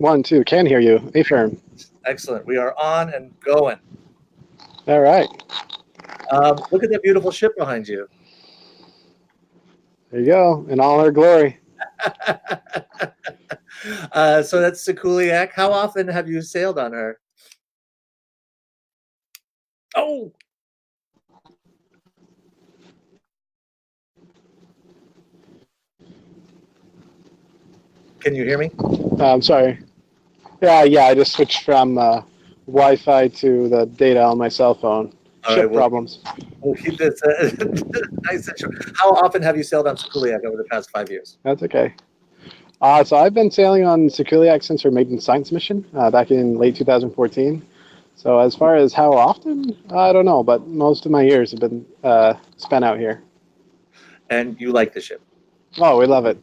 One, two, can hear you. Affirm. Excellent. We are on and going. All right. Look at that beautiful ship behind you. There you go, in all her glory. So that's Sikuliaq. How often have you sailed on her? Oh! Can you hear me? I'm sorry. Yeah, I just switched from Wi-Fi to the data on my cell phone. All Ship right, problems. We'll keep this nice and short. How often have you sailed on Sikuliaq over the past 5 years? That's okay. So I've been sailing on Sikuliaq since her maiden science mission back in late 2014. So as far as how often, I don't know, but most of my years have been spent out here. And you like the ship? Oh, we love it.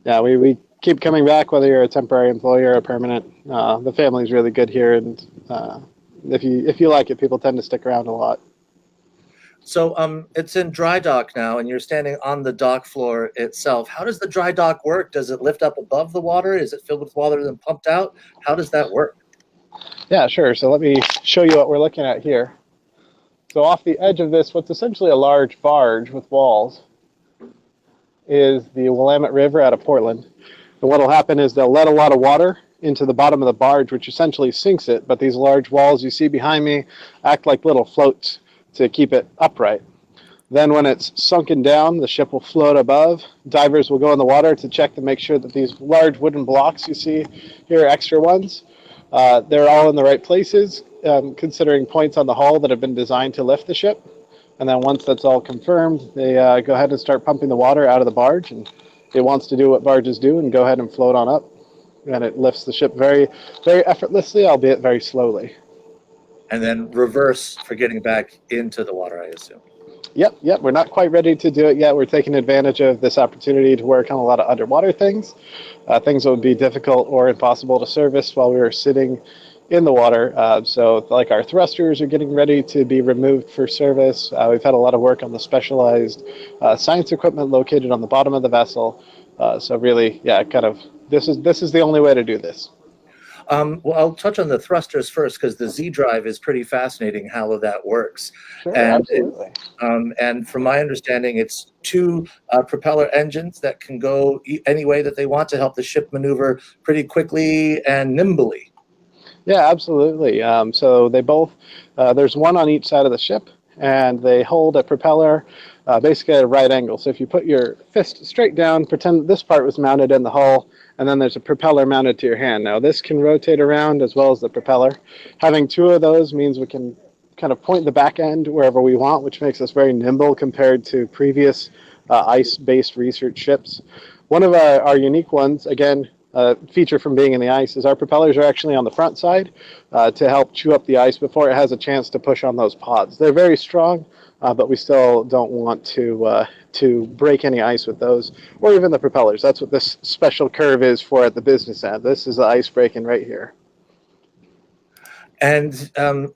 Yeah, we keep coming back, whether you're a temporary employee or a permanent. The family's really good here, and if you like it, people tend to stick around a lot. So it's in dry dock now, and you're standing on the dock floor itself. How does the dry dock work? Does it lift up above the water? Is it filled with water and then pumped out? How does that work? Yeah, sure. So let me show you what we're looking at here. So off the edge of this, what's essentially a large barge with walls, is the Willamette River out of Portland. And what will happen is they'll let a lot of water into the bottom of the barge, which essentially sinks it. But these large walls you see behind me act like little floats to keep it upright. Then when it's sunken down, the ship will float above. Divers will go in the water to check to make sure that these large wooden blocks you see here, extra ones, they're all in the right places, considering points on the hull that have been designed to lift the ship. And then once that's all confirmed, they go ahead and start pumping the water out of the barge, and it wants to do what barges do and go ahead and float on up. And it lifts the ship very, very effortlessly, albeit very slowly. And then reverse for getting back into the water, I assume. Yep. We're not quite ready to do it yet. We're taking advantage of this opportunity to work on a lot of underwater things, things that would be difficult or impossible to service while we were sitting in the water. So like our thrusters are getting ready to be removed for service. We've had a lot of work on the specialized science equipment located on the bottom of the vessel. So really, yeah, this is the only way to do this. Well, I'll touch on the thrusters first because the Z drive is pretty fascinating how that works. Sure, and absolutely. And from my understanding, it's two propeller engines that can go any way that they want to help the ship maneuver pretty quickly and nimbly. Yeah, absolutely. So they both, there's one on each side of the ship, and they hold a propeller basically at a right angle. So if you put your fist straight down, pretend that this part was mounted in the hull, and then there's a propeller mounted to your hand. Now this can rotate around as well as the propeller. Having two of those means we can kind of point the back end wherever we want, which makes us very nimble compared to previous ice-based research ships. One of our unique ones, again, feature from being in the ice, is our propellers are actually on the front side to help chew up the ice before it has a chance to push on those pods. They're very strong, but we still don't want to break any ice with those, or even the propellers. That's what this special curve is for at the business end. This is the ice breaking right here. And so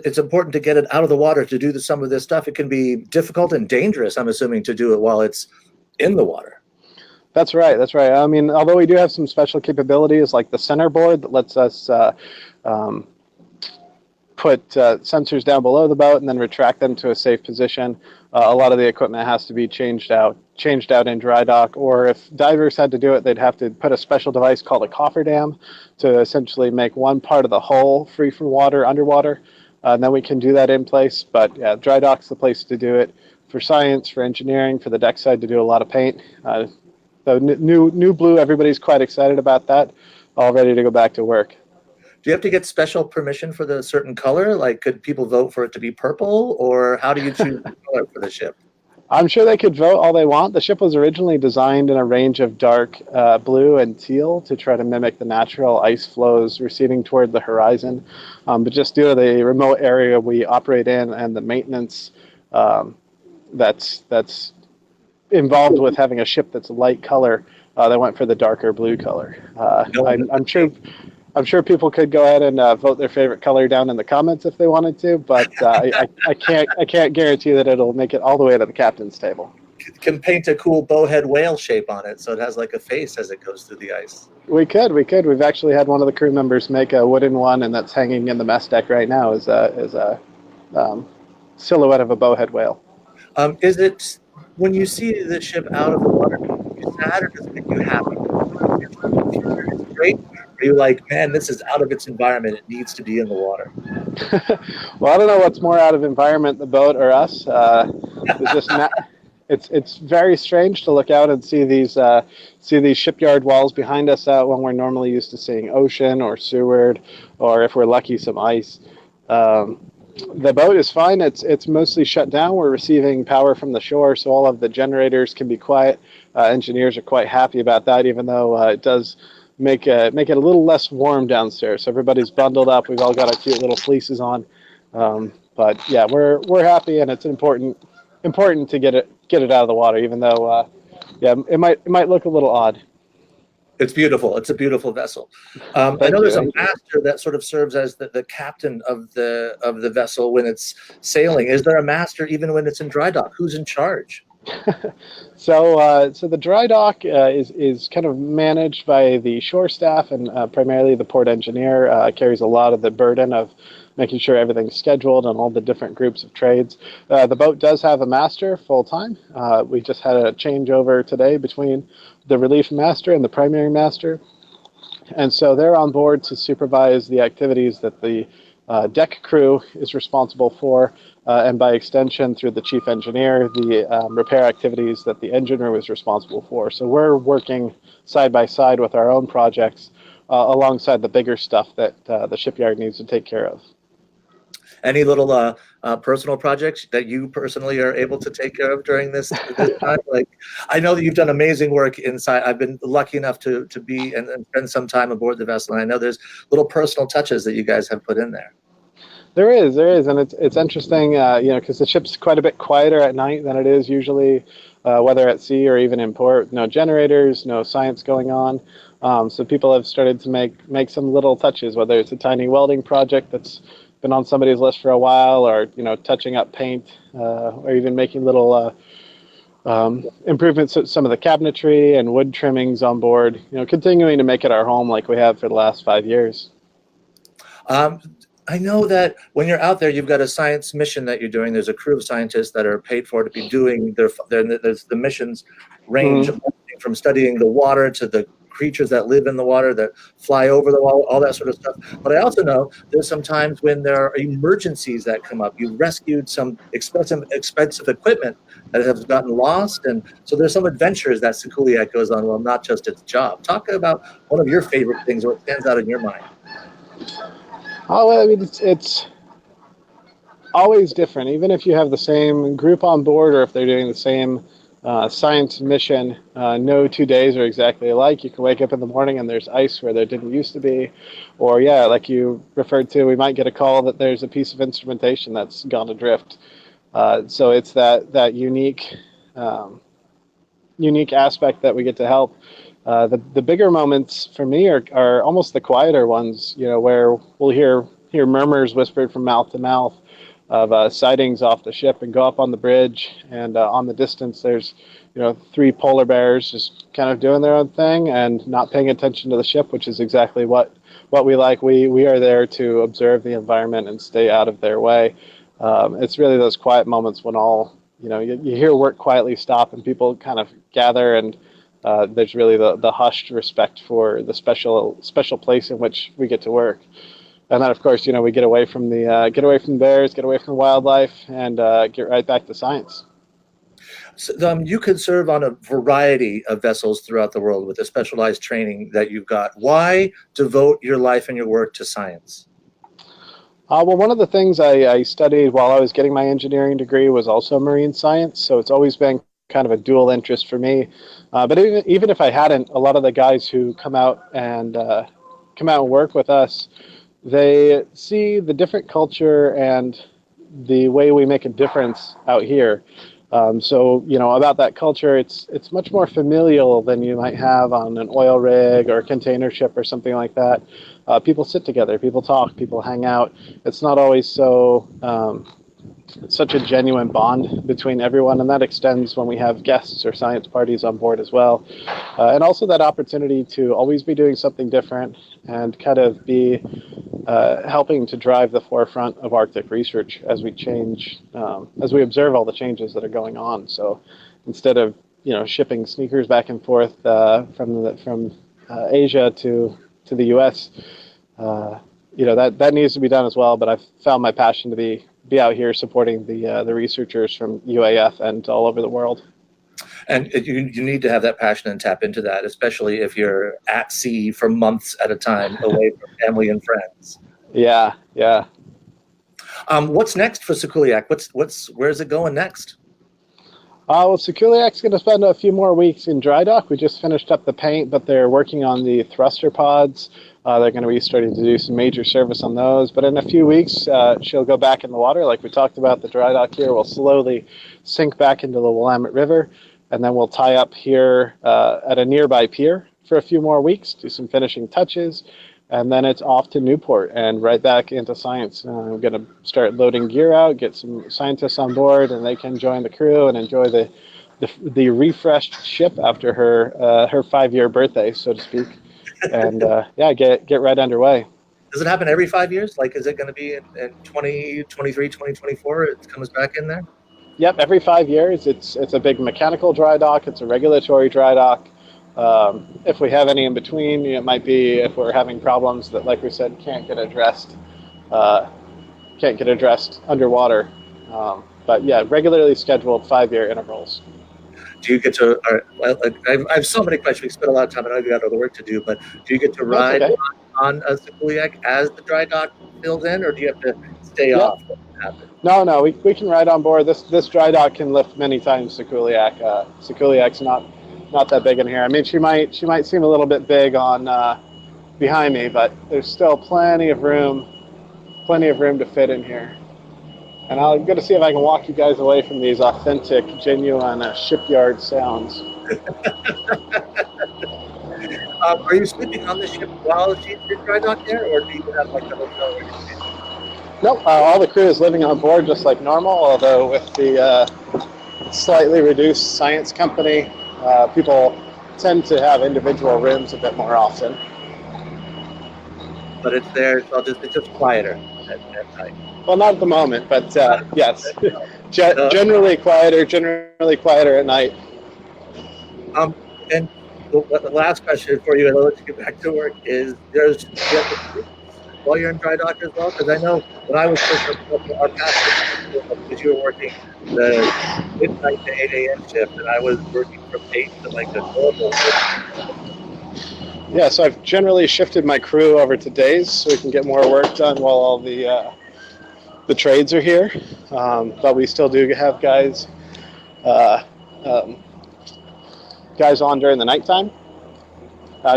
it's important to get it out of the water to do some of this stuff. It can be difficult and dangerous, I'm assuming, to do it while it's in the water. That's right. I mean, although we do have some special capabilities like the center board that lets us put sensors down below the boat and then retract them to a safe position, a lot of the equipment has to be changed out in dry dock, or if divers had to do it, they'd have to put a special device called a cofferdam to essentially make one part of the hull free from water underwater, and then we can do that in place. But yeah, dry dock's the place to do it for science, for engineering, for the deck side to do a lot of paint. So new blue, everybody's quite excited about that, all ready to go back to work. Do you have to get special permission for the certain color? Like, could people vote for it to be purple, or how do you choose the color for the ship? I'm sure they could vote all they want. The ship was originally designed in a range of dark blue and teal to try to mimic the natural ice flows receding toward the horizon. But just due to the remote area we operate in and the maintenance that's involved with having a ship that's a light color, they went for the darker blue color. I'm sure people could go ahead and vote their favorite color down in the comments if they wanted to, but I can't guarantee that it'll make it all the way to the captain's table. can paint a cool bowhead whale shape on it, so it has like a face as it goes through the ice. We could. We've actually had one of the crew members make a wooden one, and that's hanging in the mess deck right now as a silhouette of a bowhead whale. Is it, when you see the ship out of the water, does it make you sad or does it make you happy? It's great. Are you like, man, this is out of its environment. It needs to be in the water. Well, I don't know what's more out of environment, the boat or us. It's very strange to look out and see these shipyard walls behind us when we're normally used to seeing ocean or seaward, or if we're lucky, some ice. The boat is fine. It's mostly shut down. We're receiving power from the shore, so all of the generators can be quiet. Engineers are quite happy about that, even though it does make it a little less warm downstairs. So everybody's bundled up. We've all got our cute little fleeces on. But yeah, we're happy, and it's important to get it out of the water, even though it might look a little odd. It's beautiful. It's a beautiful vessel. I know there's a master that sort of serves as the captain of the vessel when it's sailing. Is there a master even when it's in dry dock? Who's in charge? So the dry dock is kind of managed by the shore staff, and primarily the port engineer carries a lot of the burden of making sure everything's scheduled and all the different groups of trades. The boat does have a master full-time. We just had a changeover today between the relief master and the primary master. And so they're on board to supervise the activities that the deck crew is responsible for, and by extension through the chief engineer, the repair activities that the engineer was responsible for. So we're working side by side with our own projects alongside the bigger stuff that the shipyard needs to take care of. Any little personal projects that you personally are able to take care of during this time? Like, I know that you've done amazing work inside. I've been lucky enough to be and spend some time aboard the vessel, and I know there's little personal touches that you guys have put in there. There is, and it's interesting, because the ship's quite a bit quieter at night than it is usually, whether at sea or even in port. No generators, no science going on. So people have started to make some little touches, whether it's a tiny welding project that's been on somebody's list for a while, or touching up paint, or even making little improvements to some of the cabinetry and wood trimmings on board. Continuing to make it our home like we have for the last 5 years. I know that when you're out there, you've got a science mission that you're doing. There's a crew of scientists that are paid for to be doing there's the missions range from studying the water to the creatures that live in the water, that fly over the wall, all that sort of stuff. But I also know there's some times when there are emergencies that come up. You rescued some expensive equipment that has gotten lost, and so there's some adventures that Sikuliaq goes on. Well, not just its job. Talk about one of your favorite things, what stands out in your mind. Oh, well, I mean, it's always different. Even if you have the same group on board, or if they're doing the same science mission, no 2 days are exactly alike. You can wake up in the morning and there's ice where there didn't used to be. Or, yeah, like you referred to, we might get a call that there's a piece of instrumentation that's gone adrift. So it's that unique aspect that we get to help. The bigger moments for me are almost the quieter ones, where we'll hear murmurs whispered from mouth to mouth of sightings off the ship, and go up on the bridge, and on the distance there's 3 polar bears just kind of doing their own thing and not paying attention to the ship, which is exactly what we like. We are there to observe the environment and stay out of their way. It's really those quiet moments when all you hear work quietly stop and people kind of gather, and there's really the hushed respect for the special place in which we get to work. And then, of course, we get away from the bears, get away from the wildlife, and get right back to science. So, you could serve on a variety of vessels throughout the world with the specialized training that you've got. Why devote your life and your work to science? Well, one of the things I studied while I was getting my engineering degree was also marine science, so it's always been kind of a dual interest for me. But even if I hadn't, a lot of the guys who come out and work with us, they see the different culture and the way we make a difference out here. So about that culture, it's much more familial than you might have on an oil rig or a container ship or something like that. People sit together, people talk, people hang out. It's not always so it's such a genuine bond between everyone, and that extends when we have guests or science parties on board as well. And also that opportunity to always be doing something different and kind of be helping to drive the forefront of Arctic research as we change, as we observe all the changes that are going on. So instead of shipping sneakers back and forth from Asia to the U.S., that needs to be done as well. But I've found my passion to be out here supporting the researchers from UAF and all over the world. And you need to have that passion and tap into that, especially if you're at sea for months at a time, away from family and friends. Yeah. What's next for Sikuliaq? Where's it going next? Well, Sikuliaq's going to spend a few more weeks in dry dock. We just finished up the paint, but they're working on the thruster pods. They're going to be starting to do some major service on those. But in a few weeks, she'll go back in the water. Like we talked about, the dry dock here will slowly sink back into the Willamette River, and then we'll tie up here at a nearby pier for a few more weeks, do some finishing touches, and then it's off to Newport and right back into science. I'm going to start loading gear out, get some scientists on board, and they can join the crew and enjoy the refreshed ship after her 5-year birthday, so to speak. And get right underway. Does it happen every 5 years? Like, is it going to be in 2023, 2024? It comes back in there? Yep, every 5 years. It's a big mechanical dry dock. It's a regulatory dry dock. If we have any in between, it might be if we're having problems that, like we said, can't get addressed underwater. But yeah, regularly scheduled 5-year intervals. Do you get to? I have so many questions. We spent a lot of time. I know you got other work to do, but do you get to ride on a Sikuliaq as the dry dock fills in, or do you have to stay off? No, we can ride on board. This dry dock can lift many times Sikuliaq. Sikuliaq's not that big in here. I mean, she might seem a little bit big on behind me, but there's still plenty of room to fit in here. And I'm going to see if I can walk you guys away from these authentic, genuine shipyard sounds. Are you sleeping on the ship while she's in dry dock there, or do you have like a hotel where you stay? Nope, all the crew is living on board just like normal, although with the slightly reduced science company, people tend to have individual rooms a bit more often. But it's there, so it's just quieter at night. Well, not at the moment, but yes, generally quieter at night. And the last question for you, and I'll let you get back to work, is while you're in dry dock as well? Because I know when I was first our past, because you were working the midnight to 8 a.m. shift, and I was working from 8 to like the normal shift. Yeah, so I've generally shifted my crew over to days so we can get more work done while all the trades are here. But we still do have guys on during the nighttime,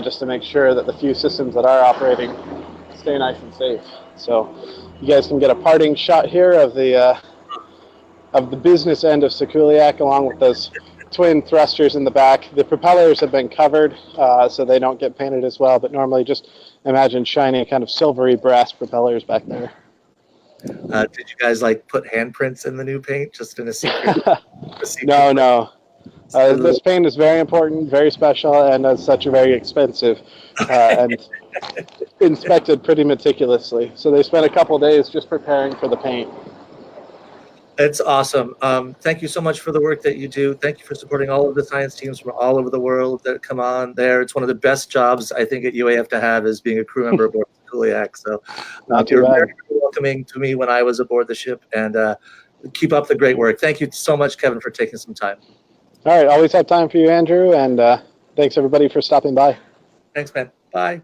just to make sure that the few systems that are operating stay nice and safe. So you guys can get a parting shot here of the business end of Sikuliaq, along with those twin thrusters in the back. The propellers have been covered, so they don't get painted as well, but normally just imagine shiny kind of silvery brass propellers back there. Did you guys like put handprints in the new paint just in a secret? No. This paint is very important, very special, and as such very expensive, and inspected pretty meticulously. So they spent a couple days just preparing for the paint. It's awesome. Thank you so much for the work that you do. Thank you for supporting all of the science teams from all over the world that come on there. It's one of the best jobs I think at UAF to have, is being a crew member aboard Sikuliaq. So you're very welcoming to me when I was aboard the ship, and keep up the great work. Thank you so much, Kevin, for taking some time. All right, always have time for you, Andrew, and thanks everybody for stopping by. Thanks, man. Bye.